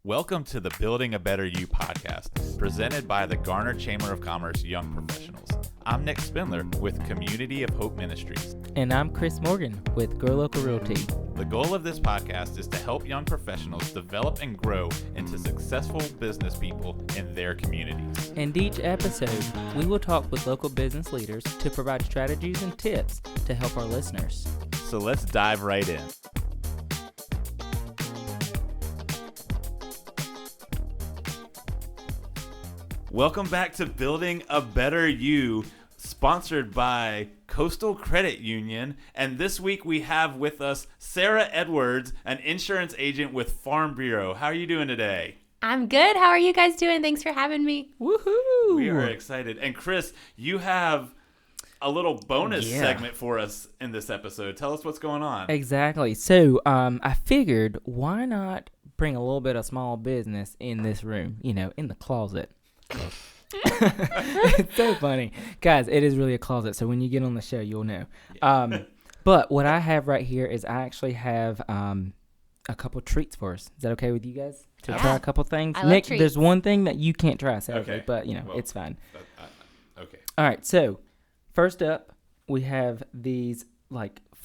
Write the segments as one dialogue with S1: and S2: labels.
S1: Welcome to the Building a Better You podcast, presented by the Garner Chamber of Commerce Young Professionals. I'm Nick Spindler with Community of Hope Ministries.
S2: And I'm Chris Morgan with Grow Local Realty.
S1: The goal of this podcast is to help young professionals develop and grow into successful business people in their communities.
S2: In each episode, we will talk with local business leaders to provide strategies and tips to help our listeners.
S1: So let's dive right in. Welcome back to Building a Better You, sponsored by Coastal Credit Union. And this week we have with us Sarah Edwards, an insurance agent with Farm Bureau. How are you doing today?
S3: I'm good. How are you guys doing? Thanks for having me.
S2: Woohoo!
S1: We are excited. And Chris, you have a little bonus segment for us in this episode. Tell us what's going on.
S2: Exactly. So I figured, why not bring a little bit of small business in this room, in the closet. It's so funny. Guys, it is really a closet, so when you get on the show, you'll know. But what I have right here is I actually have a couple treats for us. Is that okay with you guys to try a couple things?
S3: I love
S2: Nick,
S3: treats.
S2: there's one thing that you can't try, sadly,
S1: Okay.
S2: but,
S1: Well,
S2: it's fine.
S1: Okay.
S2: All right, so first up, we have these,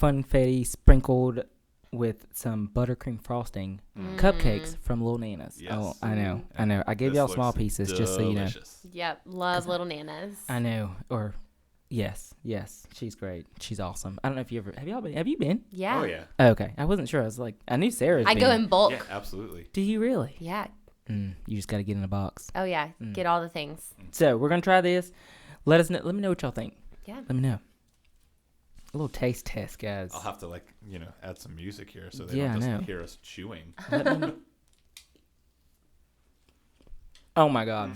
S2: funfetti sprinkled with some buttercream frosting cupcakes from Little Nana's.
S1: Yes.
S2: Oh, I know. I gave
S1: This
S2: y'all small
S1: looks
S2: pieces just so you know.
S1: delicious.
S3: Yep. Love Little Nanas.
S2: I know. Or, yes, she's great. She's awesome. I don't know if have you been?
S3: Yeah.
S1: Oh, yeah.
S2: Oh, okay. I wasn't sure. I was like, I knew Sarah's
S3: I
S2: been.
S3: go in bulk.
S1: Yeah, absolutely.
S2: Do you really?
S3: Yeah.
S2: You just got to get in a box.
S3: Oh, yeah. Get all the things.
S2: So, we're going to try this. Let me know what y'all think.
S3: Yeah.
S2: Let me know. A little taste test, guys.
S1: I'll have to add some music here so they
S2: Yeah,
S1: don't
S2: I
S1: just
S2: know.
S1: hear us chewing.
S2: Oh, my God.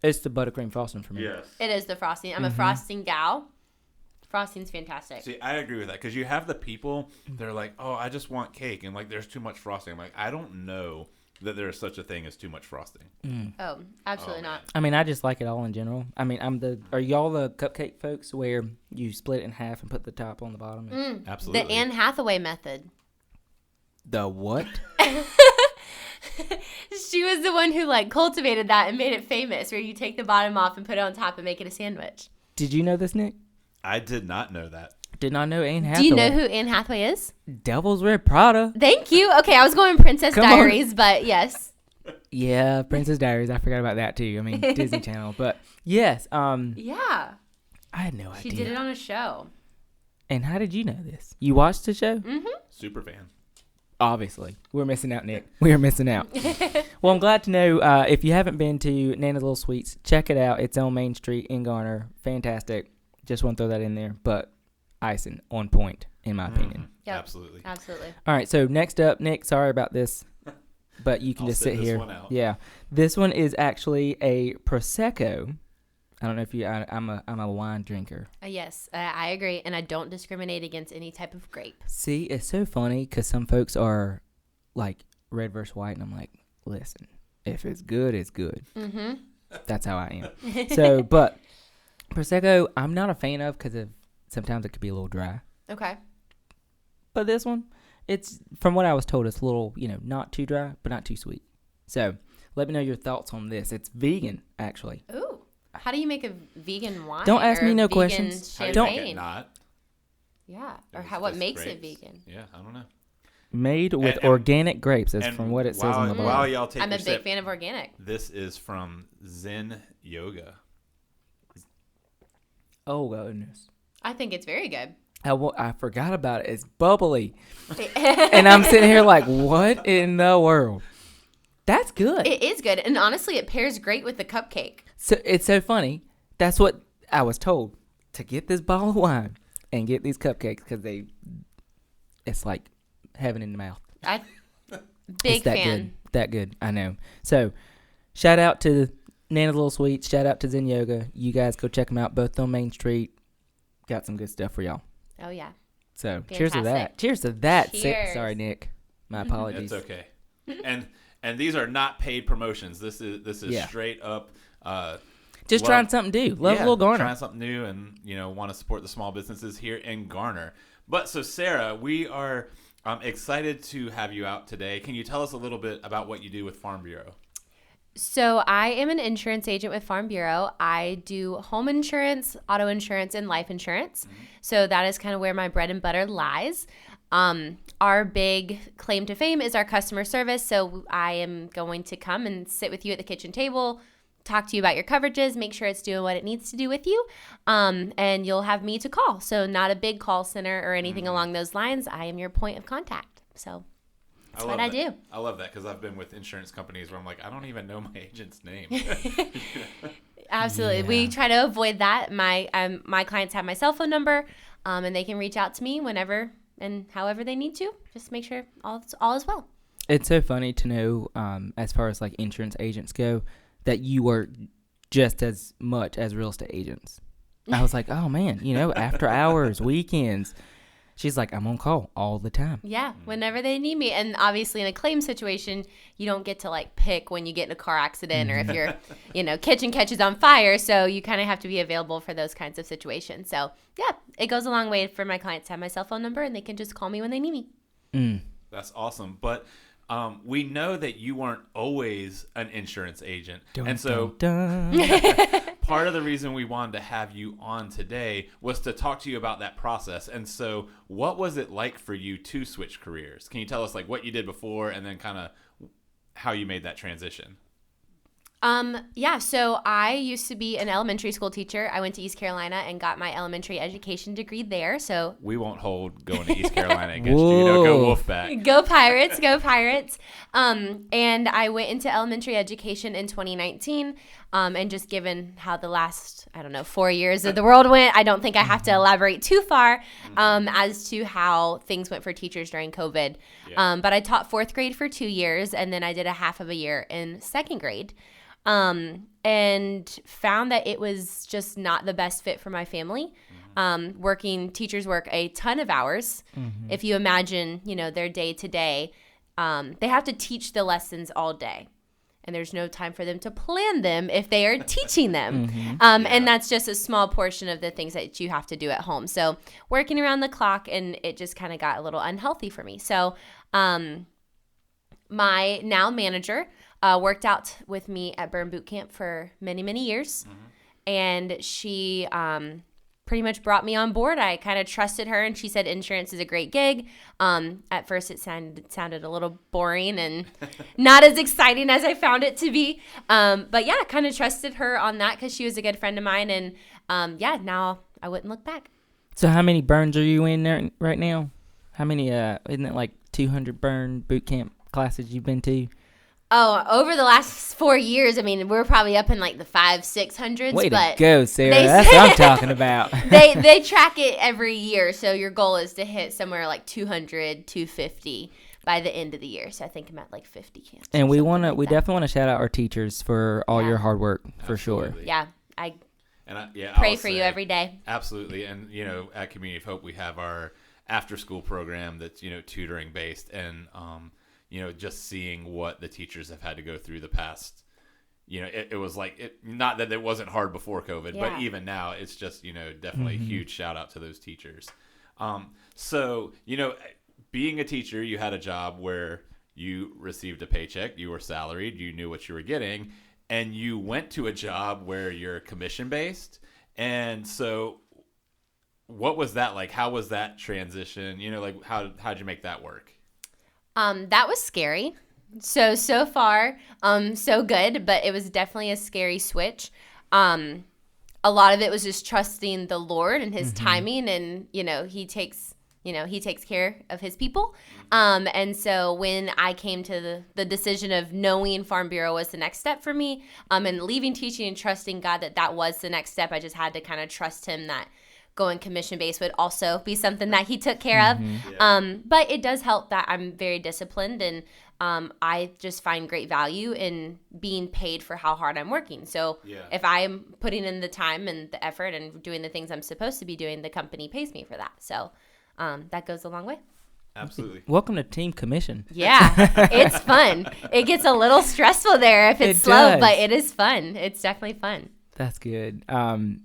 S2: It's the buttercream frosting for me.
S1: Yes.
S3: It is the frosting. I'm a frosting gal. Frosting's fantastic.
S1: See, I agree with that because you have the people, they're like, oh, I just want cake. And there's too much frosting. I'm like, I don't know that there is such a thing as too much frosting.
S3: Oh, absolutely not.
S2: I mean, I just like it all in general. I mean, are y'all the cupcake folks where you split it in half and put the top on the bottom?
S1: Absolutely.
S3: The Anne Hathaway method.
S2: The what?
S3: She was the one who cultivated that and made it famous, where you take the bottom off and put it on top and make it a sandwich.
S2: Did you know this, Nick?
S1: I did not know that.
S2: Did not know Anne Hathaway.
S3: Do you know who Anne Hathaway is?
S2: Devil's Red Prada.
S3: Thank you. Okay, I was going Princess
S2: Come on.
S3: Diaries, but yes.
S2: Yeah, Princess Diaries. I forgot about that too. I mean, Disney Channel. But yes,
S3: Yeah.
S2: I had no idea.
S3: She did it on a show.
S2: And how did you know this? You watched the show?
S1: Super fan.
S2: Obviously. We're missing out, Nick. We are missing out. Well, I'm glad to know if you haven't been to Nana's Little Sweets, check it out. It's on Main Street in Garner. Fantastic. Just want to throw that in there. But icing on point, in my opinion.
S3: Yep.
S1: Absolutely.
S3: Absolutely.
S2: All right, so next up, Nick, sorry about this, but you can
S1: I'll
S2: just
S1: sit
S2: sit
S1: this
S2: here.
S1: one out.
S2: Yeah. This one is actually a Prosecco. I don't know if I'm a wine drinker.
S3: Yes, I agree, and I don't discriminate against any type of grape.
S2: See, it's so funny because some folks are like red versus white, and I'm like, listen, if it's good, it's good.
S3: Mm-hmm.
S2: That's how I am. So, but Prosecco, I'm not a fan of because sometimes it could be a little dry.
S3: Okay.
S2: But this one, it's from what I was told, it's a little, not too dry, but not too sweet. So, let me know your thoughts on this. It's vegan, actually.
S3: Ooh. How do you make a vegan wine?
S2: Don't ask
S3: or
S2: me no
S3: vegan
S2: questions.
S1: How do you
S2: Don't-
S1: make it
S3: Champagne?
S1: not?
S3: Yeah. Or
S1: It's
S3: what
S1: just
S3: makes it
S1: grapes.
S3: vegan?
S1: Yeah, I don't know.
S2: Made with
S1: And-
S2: organic grapes, that's
S1: And
S2: from what it says on the
S1: while
S2: bottle.
S1: y'all take
S3: I'm
S1: your
S3: a big
S1: sip,
S3: fan of organic.
S1: this is from Zen Yoga.
S2: Oh, goodness.
S3: I think it's very good.
S2: I forgot about it. It's bubbly. And I'm sitting here like, what in the world? That's good.
S3: It is good, and honestly, it pairs great with the cupcake.
S2: So it's so funny. That's what I was told, to get this bottle of wine and get these cupcakes because it's like heaven in the mouth.
S3: Big
S2: It's that
S3: fan.
S2: good. That good. I know. So shout out to Nana's Little Sweets. Shout out to Zen Yoga. You guys go check them out both on Main Street. Got some good stuff for y'all.
S3: Oh yeah.
S2: So cheers to that.
S3: Fantastic.
S2: Cheers to that.
S3: Cheers.
S2: Sorry, Nick. My apologies.
S1: It's okay. And these are not paid promotions. This is
S2: Yeah.
S1: straight up.
S2: Just trying something new. Love a little Garner.
S1: Trying something new, and want to support the small businesses here in Garner. But so Sarah, we are I'm excited to have you out today. Can you tell us a little bit about what you do with Farm Bureau?
S3: So I am an insurance agent with Farm Bureau. I do home insurance, auto insurance, and life insurance. So that is kind of where my bread and butter lies. Our big claim to fame is our customer service. So I am going to come and sit with you at the kitchen table, talk to you about your coverages, make sure it's doing what it needs to do with you, and you'll have me to call. So not a big call center or anything along those lines. I am your point of contact. So that's what I do.
S1: I love that because I've been with insurance companies where I'm like, I don't even know my agent's name.
S3: Absolutely.
S2: Yeah.
S3: We try to avoid that. My clients have my cell phone number, and they can reach out to me whenever and however they need to. Just make sure all is well.
S2: It's so funny to know, as far as like insurance agents go, that you work just as much as real estate agents. I was like, oh man, after hours, weekends. She's like, I'm on call all the time.
S3: Yeah, whenever they need me. And obviously in a claim situation, you don't get to like pick when you get in a car accident or if your, kitchen catches on fire. So you kind of have to be available for those kinds of situations. So yeah, it goes a long way for my clients to have my cell phone number and they can just call me when they need me.
S1: That's awesome. But we know that you weren't always an insurance agent. And so part of the reason we wanted to have you on today was to talk to you about that process. And so what was it like for you to switch careers? Can you tell us like what you did before and then kind of how you made that transition?
S3: Yeah, so I used to be an elementary school teacher. I went to East Carolina and got my elementary education degree there. So
S1: we won't hold going to East Carolina against you. Go Wolfpack.
S3: Go Pirates, go Pirates. And I went into elementary education in 2019. And just given how the last, 4 years of the world went, I don't think I have to elaborate too far as to how things went for teachers during COVID.
S1: Yeah.
S3: But I taught fourth grade for 2 years, and then I did a half of a year in second grade. And found that it was just not the best fit for my family. Teachers work a ton of hours. If you imagine, their day to day, they have to teach the lessons all day. And there's no time for them to plan them if they are teaching them. And that's just a small portion of the things that you have to do at home. So working around the clock, and it just kind of got a little unhealthy for me. So my now manager worked out with me at Burn Boot Camp for many, many years. And she pretty much brought me on board. I kind of trusted her, and she said insurance is a great gig. At first, it sounded a little boring and not as exciting as I found it to be. But yeah, kind of trusted her on that because she was a good friend of mine. And now I wouldn't look back.
S2: So how many burns are you in there right now? How many, isn't it like 200 burn boot camp classes you've been to?
S3: Oh, over the last 4 years, we're probably up in like the 500-600s.
S2: Way
S3: but
S2: to go, Sarah. That's what I'm talking about.
S3: They track it every year, so your goal is to hit somewhere like 200, 250 by the end of the year. So I think I'm at like 50 camps.
S2: And we definitely want to shout out our teachers for all your hard work, for sure.
S3: Yeah, I
S1: I
S3: pray for you every day.
S1: Absolutely. And, at Community of Hope, we have our after-school program that's, tutoring based. And, just seeing what the teachers have had to go through the past, it was like, not that it wasn't hard before COVID, but even now it's just, definitely a huge shout out to those teachers. So, being a teacher, you had a job where you received a paycheck, you were salaried, you knew what you were getting, and you went to a job where you're commission based. And so what was that like? How was that transition? How'd you make that work?
S3: That was scary. So far, so good, but it was definitely a scary switch. A lot of it was just trusting the Lord and his timing, and, he takes care of his people. And so when I came to the decision of knowing Farm Bureau was the next step for me, and leaving teaching and trusting God that was the next step, I just had to kind of trust him that going commission-based would also be something that he took care of. Yeah. But it does help that I'm very disciplined, and I just find great value in being paid for how hard I'm working. So if I'm putting in the time and the effort and doing the things I'm supposed to be doing, the company pays me for that. So that goes a long way.
S1: Absolutely.
S2: Welcome to Team Commission.
S3: Yeah, it's fun. It gets a little stressful there if it's slow, but it is fun. It's definitely fun.
S2: That's good. I'm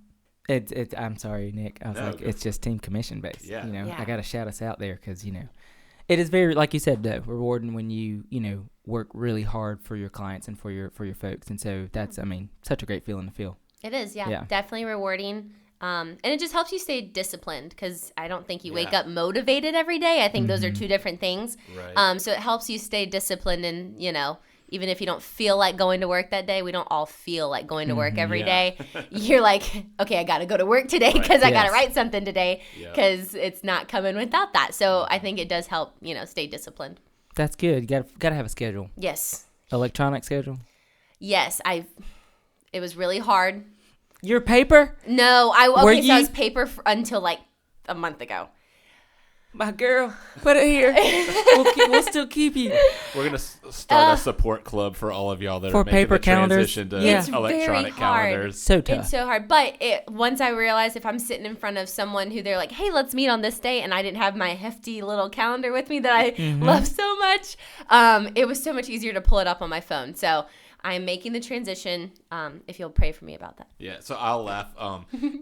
S2: sorry, Nick. I was it's just Team Commission based.
S1: Yeah.
S2: I got to shout us out there because, It is very, like you said, though, rewarding when you work really hard for your clients and for your folks. And so that's, I mean, such a great feeling to feel.
S3: It is, yeah. Definitely rewarding. And it just helps you stay disciplined because I don't think you wake up motivated every day. I think those are two different things.
S1: Right.
S3: So it helps you stay disciplined and, even if you don't feel like going to work that day, we don't all feel like going to work every day. You're like, okay, I got to go to work today because I got to write something today because it's not coming without that. So I think it does help, stay disciplined.
S2: That's good. You got to have a schedule.
S3: Yes.
S2: Electronic schedule?
S3: Yes. It was really hard.
S2: Your paper?
S3: No. So I was paper until like a month ago.
S2: My girl, put it here. We'll still keep you.
S1: We're going to start a support club for all of y'all that
S2: for
S1: are making
S2: paper
S1: the
S2: calendars.
S1: transition to
S3: It's
S1: electronic
S3: very hard.
S1: calendars.
S2: So tough.
S3: It's so hard. But once I realized if I'm sitting in front of someone who they're like, hey, let's meet on this day, and I didn't have my hefty little calendar with me that I love so much, it was so much easier to pull it up on my phone. So I'm making the transition, if you'll pray for me about that.
S1: Yeah, so I'll laugh.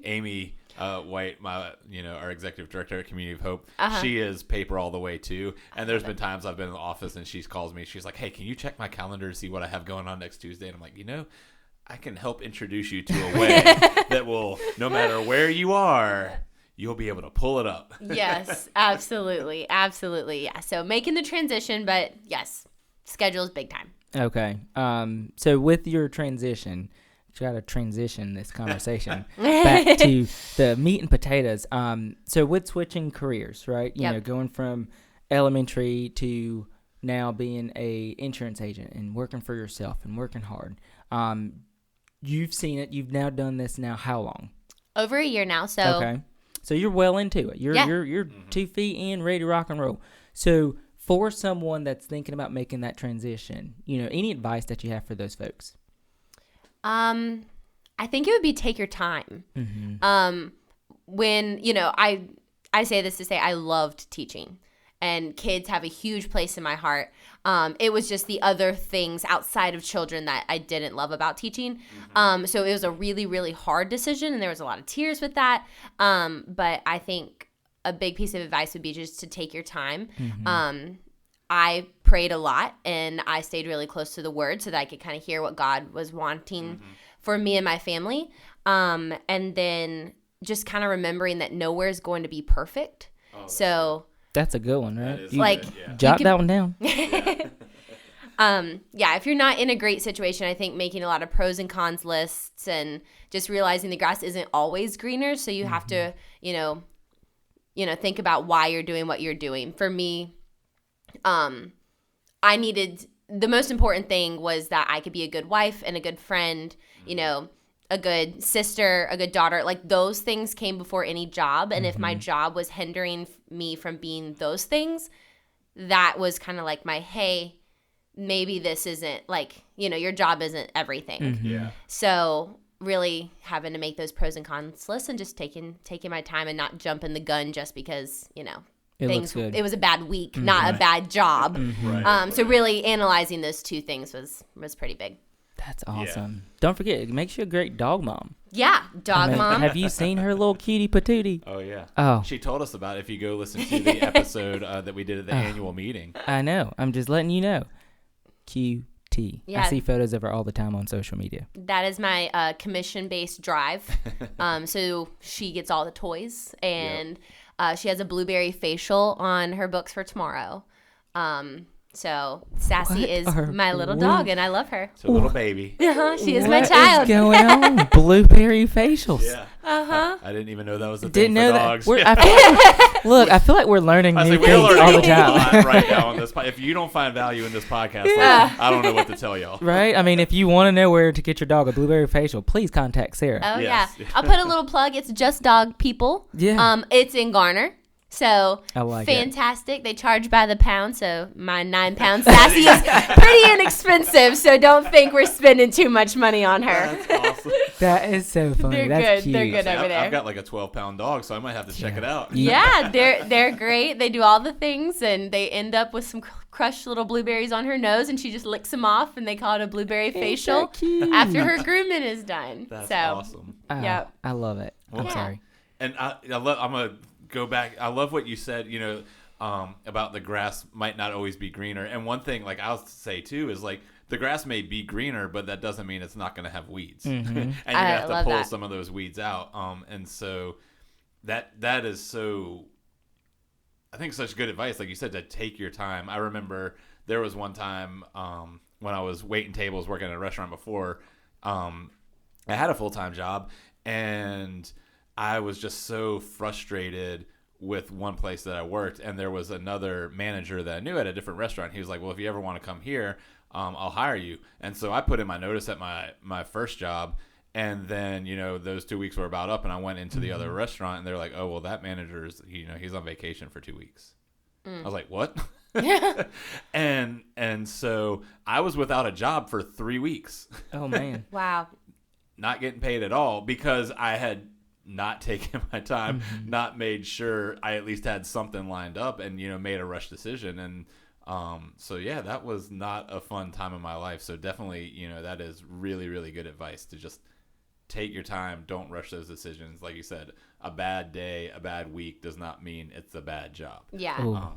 S1: Amy White, our executive director at Community of Hope, she is paper all the way too. And there's been times I've been in the office and she calls me. She's like, "Hey, can you check my calendar to see what I have going on next Tuesday?" And I'm like, I can help introduce you to a way that will, no matter where you are, you'll be able to pull it up.
S3: Yes, absolutely, absolutely. Yeah. So making the transition, but yes, schedule is big time.
S2: Okay. So with your transition, try to transition this conversation back to the meat and potatoes. So with switching careers, right? You know, going from elementary to now being a insurance agent and working for yourself and working hard. You've seen it. You've now done this now how long?
S3: Over a year now. So
S2: okay. So you're well into it. You're 2 feet in, ready to rock and roll. So for someone that's thinking about making that transition, any advice that you have for those folks?
S3: I think it would be take your time. When, I say this to say I loved teaching and kids have a huge place in my heart. It was just the other things outside of children that I didn't love about teaching. So it was a really, really hard decision and there was a lot of tears with that. But I think a big piece of advice would be just to take your time. I prayed a lot and I stayed really close to the word so that I could kind of hear what God was wanting for me and my family. And then just kind of remembering that nowhere is going to be perfect.
S2: That's a good one, right?
S1: Jot
S2: that one down.
S3: If you're not in a great situation, I think making a lot of pros and cons lists and just realizing the grass isn't always greener. So you have to, think about why you're doing what you're doing. For me, the most important thing was that I could be a good wife and a good friend, a good sister, a good daughter. Like those things came before any job. And if my job was hindering me from being those things, that was kind of like hey, maybe this isn't your job isn't everything. So really having to make those pros and cons lists and just taking my time and not jumping the gun just because, it was a bad week, not a bad job. So really analyzing those two things was pretty big.
S2: That's awesome. Don't forget, it makes you a great dog mom.
S3: Yeah, mom.
S2: Have you seen her little cutie patootie?
S1: Oh, yeah.
S2: Oh.
S1: She told us about it if you go listen to the episode that we did at the annual meeting.
S2: I know. I'm just letting you know. QT.
S3: Yeah.
S2: I see photos of her all the time on social media.
S3: That is my commission-based drive. So she gets all the toys, and she has a blueberry facial on her books for tomorrow. So Sassy is my little dog, and I love her.
S1: It's a little baby.
S3: She is my child.
S2: What is going on? Blueberry facials.
S1: Yeah. I didn't even know that was a
S2: Didn't
S1: thing for
S2: know
S1: dogs.
S2: I feel like we're learning new things all the time.
S1: Right now on this. If you don't find value in this podcast, I don't know what to tell y'all.
S2: Right? I mean, if you want to know where to get your dog a blueberry facial, please contact Sarah.
S3: Oh,
S1: Yes.
S3: yeah. I'll put a little plug. It's Just Dog People.
S2: Yeah.
S3: It's in Garner. So
S2: I like
S3: fantastic. They charge by the pound, so my 9-pound Sassy is pretty inexpensive, so don't think we're spending too much money on her.
S1: That's awesome.
S2: That is so funny.
S3: They're
S2: That's
S3: good.
S2: cute.
S3: They're good over there.
S1: I've got like a 12-pound dog, so I might have to check it out.
S3: Yeah, they're great. They do all the things, and they end up with some crushed little blueberries on her nose, and she just licks them off, and they call it a blueberry facial after her grooming is done.
S1: That's awesome.
S3: Yeah,
S2: I love it. I'm sorry.
S1: And I'm gonna go back. I love what you said. about the grass might not always be greener. And one thing, like I'll say too, is like the grass may be greener, but that doesn't mean it's not going to have weeds.
S2: Mm-hmm.
S1: And you have to pull
S3: that.
S1: some of those weeds out. And so that is so, I think, such good advice. Like you said, to take your time. I remember there was one time when I was waiting tables working at a restaurant before. I had a full-time job, and I was just so frustrated with one place that I worked, and there was another manager that I knew at a different restaurant. He was like, well, if you ever want to come here, I'll hire you. And so I put in my notice at my first job, and then, those 2 weeks were about up, and I went into the other restaurant, and they're like, oh, well, that manager's, he's on vacation for 2 weeks. I was like, what? and so I was without a job for 3 weeks.
S2: Oh, man.
S3: Wow.
S1: Not getting paid at all because I had not taken my time, not made sure I at least had something lined up, and made a rush decision. And so yeah, that was not a fun time in my life. So definitely, that is really, really good advice, to just take your time. Don't rush those decisions. Like you said, a bad day, a bad week does not mean it's a bad job.
S3: Yeah.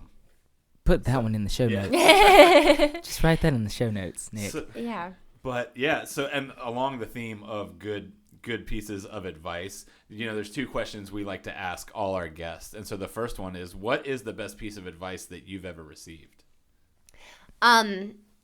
S2: Put that one in the show notes. Just write that in the show notes, Nick.
S3: Yeah.
S1: But yeah, so, and along the theme of good pieces of advice, there's 2 questions we like to ask all our guests. And so the first one is, what is the best piece of advice that you've ever received?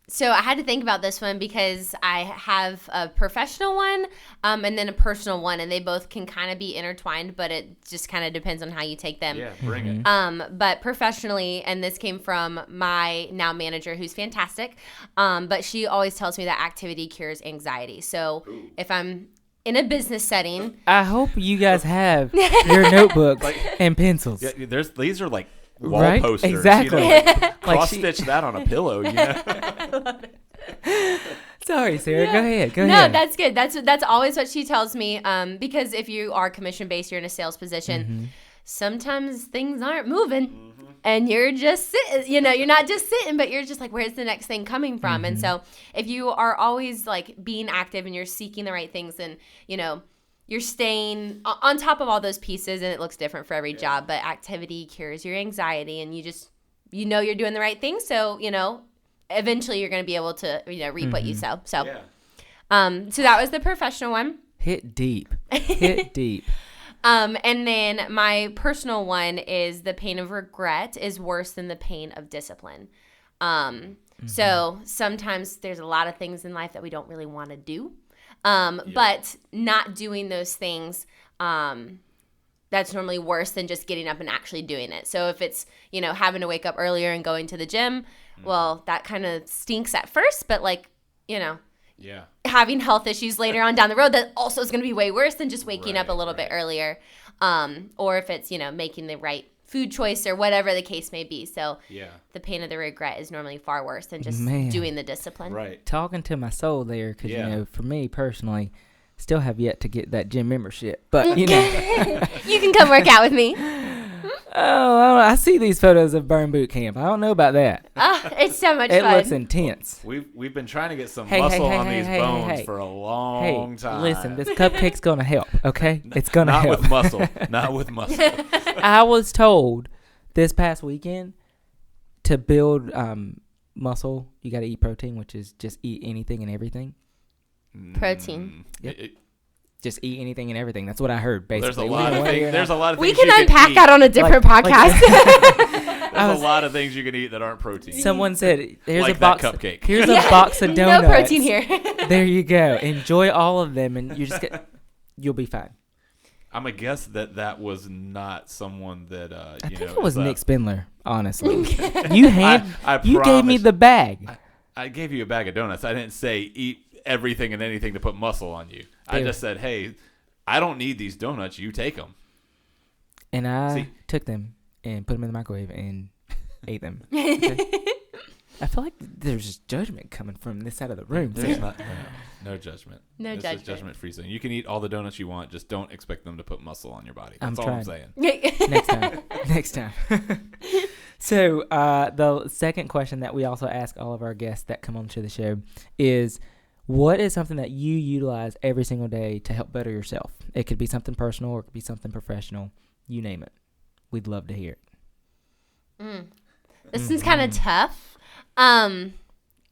S3: So I had to think about this one because I have a professional one and then a personal one, and they both can kind of be intertwined, but it just kind of depends on how you take them.
S1: Yeah, bring it.
S3: But professionally, and this came from my now manager, who's fantastic, but she always tells me that activity cures anxiety. So if I'm in a business setting,
S2: I hope you guys have your notebooks and pencils.
S1: Yeah, these are like wall
S2: Right?
S1: posters.
S2: Exactly.
S1: Cross stitch that on a pillow.
S2: Sorry, Sarah.
S3: Yeah.
S2: Go ahead.
S3: No, that's good. That's always what she tells me. Because if you are commission based, you're in a sales position. Sometimes things aren't moving. And you're just sitting, you're not just sitting, but you're just like, where's the next thing coming from? And so if you are always like being active and you're seeking the right things, and, you're staying on top of all those pieces, and it looks different for every job, but activity cures your anxiety, and you just, you're doing the right thing. So, eventually you're going to be able to, reap what you sow. So, so that was the professional one.
S2: Hit deep. Hit deep.
S3: And then my personal one is, the pain of regret is worse than the pain of discipline. So sometimes there's a lot of things in life that we don't really want to do. But not doing those things, that's normally worse than just getting up and actually doing it. So if it's, having to wake up earlier and going to the gym, well, that kind of stinks at first, but having health issues later on down the road, that also is going to be way worse than just waking up a little bit earlier. Or if it's, making the right food choice or whatever the case may be. So the pain of the regret is normally far worse than just doing the discipline.
S1: Right.
S2: Talking to my soul there, because, for me personally, still have yet to get that gym membership. But,
S3: you can come work out with me.
S2: I see these photos of Burn Boot Camp. I don't know about that.
S3: It's so much
S2: It
S3: fun.
S2: looks intense.
S1: We've been trying to get some muscle on these bones for a long time.
S2: Listen, this cupcake's going to help, okay? It's going to help.
S1: Not with muscle. Not with muscle.
S2: I was told this past weekend to build muscle, you got to eat protein, which is just eat anything and everything.
S3: Protein.
S2: Yep. Just eat anything and everything. That's what I heard, basically.
S1: There's a lot of things
S3: we
S1: you
S3: can unpack
S1: eat.
S3: that on a different podcast.
S1: There's a lot of things you can eat that aren't protein.
S2: Someone said, "Here's
S1: like
S2: a box.
S1: that cupcake.
S2: Here's a box of donuts.
S3: No protein here."
S2: There you go. Enjoy all of them, and you'll be fine.
S1: I'm a guess that was not someone that
S2: I think it was Nick Spindler. Honestly, you gave me the bag.
S1: I gave you a bag of donuts. I didn't say eat everything and anything to put muscle on you. I just said, hey, I don't need these donuts. You take them.
S2: And I took them and put them in the microwave and ate them. Okay? I feel like there's just judgment coming from this side of the room.
S1: There's no judgment.
S3: No
S1: this
S3: judgment.
S1: is judgment-free zone. You can eat all the donuts you want. Just don't expect them to put muscle on your body.
S2: I'm
S1: That's all I'm saying.
S2: Next time. So the second question that we also ask all of our guests that come on to the show is, what is something that you utilize every single day to help better yourself? It could be something personal or it could be something professional. You name it. We'd love to hear it.
S3: This is kind of tough.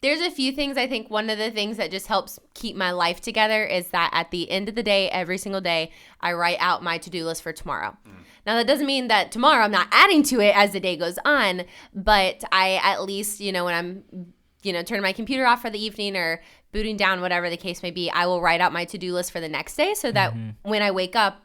S3: There's a few things. I think one of the things that just helps keep my life together is that at the end of the day, every single day, I write out my to-do list for tomorrow. Now, that doesn't mean that tomorrow I'm not adding to it as the day goes on, but I at least, when I'm, turning my computer off for the evening or booting down, whatever the case may be, I will write out my to-do list for the next day so that when I wake up,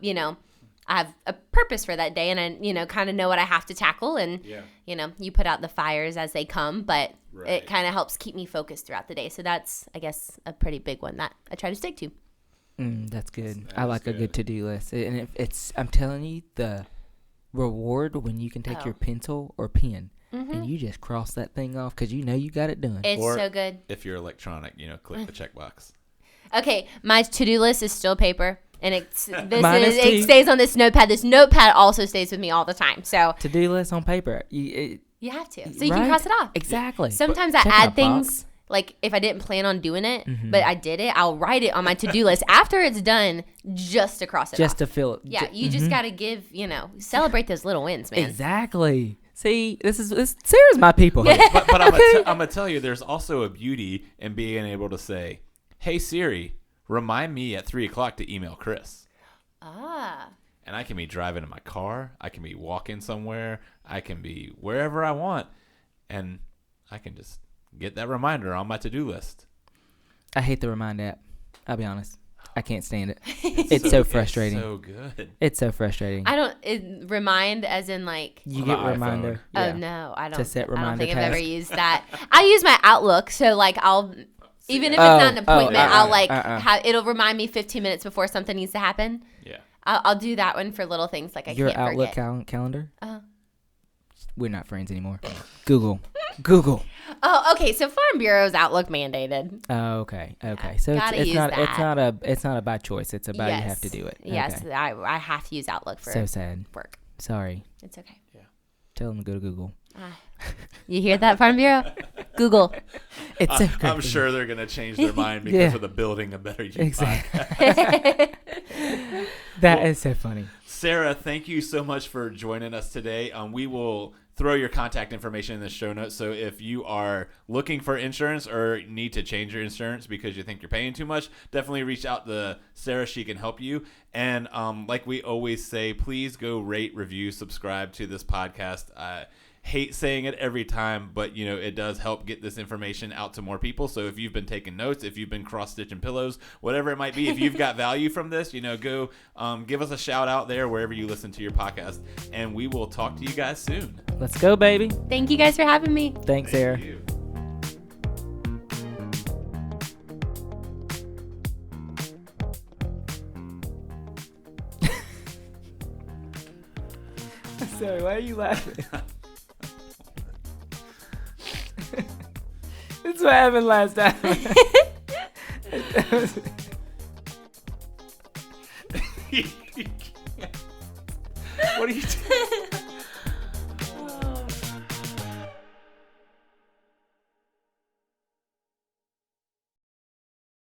S3: I have a purpose for that day and I, kind of know what I have to tackle. And, you put out the fires as they come, but it kind of helps keep me focused throughout the day. So that's, I guess, a pretty big one that I try to stick to.
S2: That's good. I like a good to-do list. And I'm telling you, the reward when you can take your pencil or pen and you just cross that thing off because you know you got it done.
S3: It's so good.
S1: If you're electronic, click the checkbox.
S3: Okay, my to-do list is still paper. And it stays on this notepad. This notepad also stays with me all the time. So
S2: to-do list on paper.
S3: You have to. So you can cross it off.
S2: Exactly.
S3: Sometimes I add things, like if I didn't plan on doing it, but I did it, I'll write it on my to-do list after it's done just to cross it off.
S2: Just to fill it.
S3: Yeah, you just got to give, celebrate those little wins, man.
S2: Exactly. See, this is Sarah's my people.
S1: But I'm going to tell you, there's also a beauty in being able to say, hey, Siri, remind me at 3 o'clock to email Chris. And I can be driving in my car. I can be walking somewhere. I can be wherever I want. And I can just get that reminder on my to-do list.
S2: I hate the Remind app. I'll be honest. I can't stand it. It's so frustrating.
S1: It's so good.
S2: It's so frustrating.
S3: Remind as in like...
S2: You get a reminder.
S3: Oh, no. I don't
S2: set reminder
S3: I don't think
S2: task.
S3: I've ever used that. I use my Outlook. So like I'll... Even if it's not an appointment, I'll it'll remind me 15 minutes before something needs to happen.
S1: Yeah.
S3: I'll do that one for little things like I
S2: Your
S3: can't
S2: Outlook
S3: forget.
S2: calendar?
S3: Uh-huh.
S2: We're not friends anymore. Google.
S3: Oh, okay. So Farm Bureau's Outlook mandated.
S2: Oh, okay. So it's not a by choice. It's about you have to do it.
S3: Yes,
S2: okay.
S3: I have to use Outlook for
S2: so sad.
S3: work.
S2: Sorry.
S3: It's okay.
S1: Yeah.
S2: Tell them to go to Google.
S3: You hear that, Farm Bureau? Google.
S2: It's so
S1: I'm sure they're going to change their mind because of the Building a Better You podcast.
S2: That is so funny.
S1: Sarah, thank you so much for joining us today. We will throw your contact information in the show notes. So if you are looking for insurance or need to change your insurance because you think you're paying too much, definitely reach out to Sarah. She can help you. And like we always say, please go rate, review, subscribe to this podcast. Hate saying it every time, but it does help get this information out to more people. So if you've been taking notes, if you've been cross-stitching pillows, whatever it might be, if you've got value from this, go give us a shout out there wherever you listen to your podcast, and we will talk to you guys soon.
S2: Let's go, baby.
S3: Thank you guys for having me.
S2: Thanks, Sarah.
S1: Thank you.
S2: Sorry, why are you laughing? That's what happened last time.
S1: What are you doing?